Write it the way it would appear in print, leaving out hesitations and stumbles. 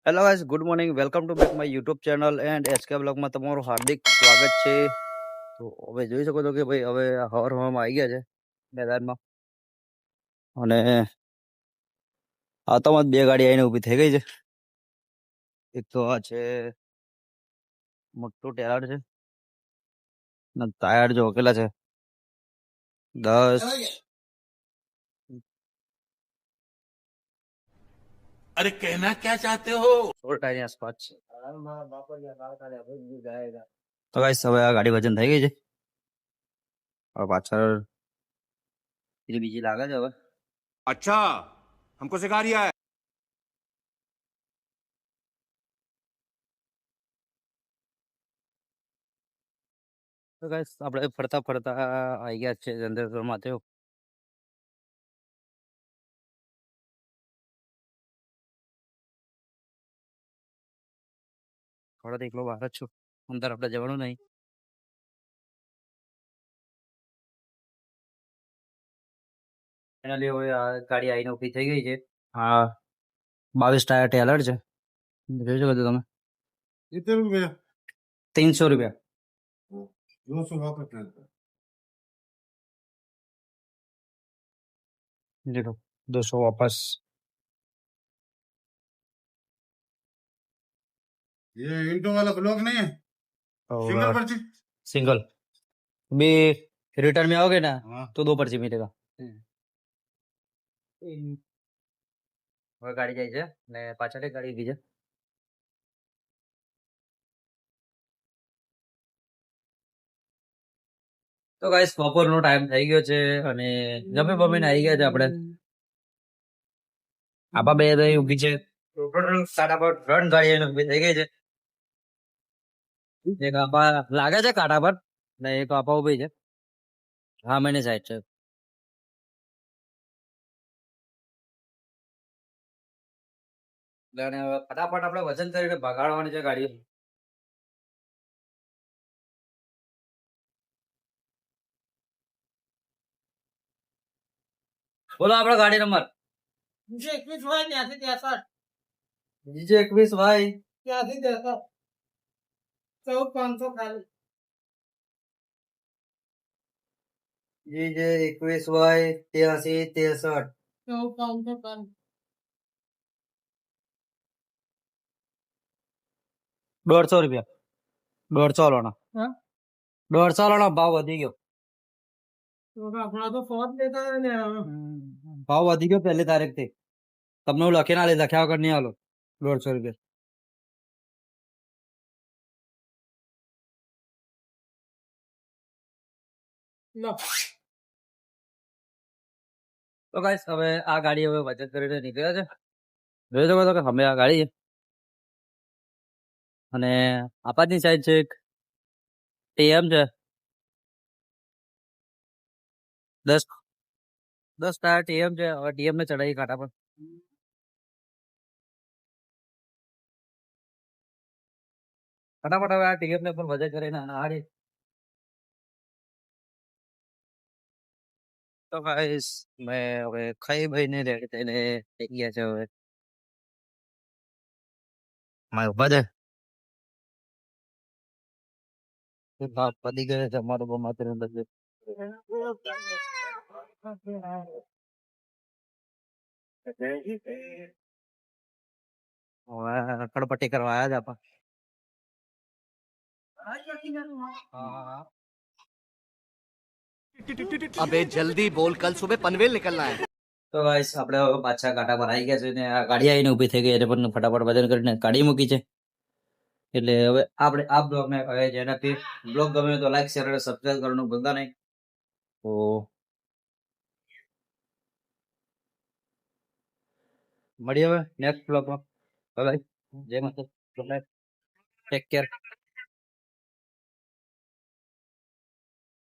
Hello guys, good morning. Welcome to back my YouTube channel and SK બ્લોગમાં તમારું હાર્દિક સ્વાગત છે. તો હવે જોઈ શકો છો કે ભાઈ હવે હવામાં આવી ગયા છે મેદાનમાં, અને આતામાં બે ગાડી આવીને ઊભી થઈ ગઈ છે. એક તો આ છે મોટું ટેરાડ છે, ને ટાયર જો કેટલા છે, 10 अरे कहना क्या चाहते हो 16 ટાયરની આસપાસ છે. તો ગાઈસ હવે આ ગાડી વજન થઈ ગઈ છે. હવે પાછળ બીજી લાગે છે હવે. अच्छा हमको सिखा रिया है તો ગાઈસ આપણે ફરતા ફરતા આવી ગયા છે ચંદ્રેશ્વરમાં. થયો થોડા એકલો બહાર જ છું, અંદર આપણે જવાનું નહીં. ફાઇનલી હવે આ ગાડી આવીને ઊભી થઈ ગઈ છે. હા, 22 ટાયર ટેલર છે, જોઈ શકો છો તમે. कितने रुपए 300 રૂપિયા. 200 वापस कर दो। देखो 200 वापस. ये इंटो वाला ब्लॉक नहीं है, सिंगल और पर्ची। सिंगल भी रिटर्न में आओगे ना हाँ तो 2 पर्ची मिलेगा. હવે ગાડી જાય છે ને પાછળ એક ગાડી ઊભી છે. તો ગાઈસ બપોરનો ટાઈમ થઈ ગયો છે અને જમી બમીને આવી ગયા છે આપણે. આબા બે રહી ઊભી છે. ટોટલ 3.5 ગાડી એને ઊભી થઈ ગઈ છે. એક આપા લાગે છે કાંટા પર ને એક આપા ઊભી છે. હા, મેને સાઈડ છે. અને હવે ફટાફટ આપણે વજન કરીને ભગાડવાની છે ગાડી. બોલો આપણો ગાડી નંબર જીજે 21 ભાઈ. જીજે 21 ભાઈ 83 63. 150 રૂપિયા. 150 વાળાનો 150 વાળાનો ભાવ વધી ગયો. ભાવ વધી ગયો પહેલી તારીખ થી. તમને હું લખીને આલી, લખ્યા વગર નહીં આલો. 150 રૂપિયા. તો ગાઈસ હવે આ ગાડી હવે વજન કરીને નીકળ્યા છે. જોઈ શકો છો કે અમે આ ગાડી છે અને આપાતની સાઈડ છે એક ટીએમ છે. 10 ટાયર ટીએમ છે. હવે ટીએમ ને ચડાવી કાંટા પર. ફટાફટ હવે આ ટીએમ ને પણ વજન કરીને હારી. તો ગાઈસ મેં હવે ખાઈ ભાઈને રેડી થઈને થઈ ગયા છે. હવે મારે ઉભા છે. બાપ પડી ગયો છે અમારો માત્ર અંદર છે. હવે કડપટ્ટી કરવા આવ્યા જ આપા. अबे जल्दी बोल कल सुबह पनवेल निकलना है તો ગાઈસ આપણે હવે પાછા કાંટા પર આવી ગયા છે ને આ ગાડી આવીને ઊભી થઈ ગઈ એટલે પણ ફટાફટ વજન કરીને ગાડી મૂકી છે. એટલે હવે આપણે આ બ્લોગ ને હવે જેનાથી બ્લોગ ગમે તો લાઈક શેર અને સબસ્ક્રાઇબ કરવાનું ભૂલતા નહીં. તો મળીએ હવે નેક્સ્ટ બ્લોગમાં. Bye bye. જય માતા. Good night. Take care.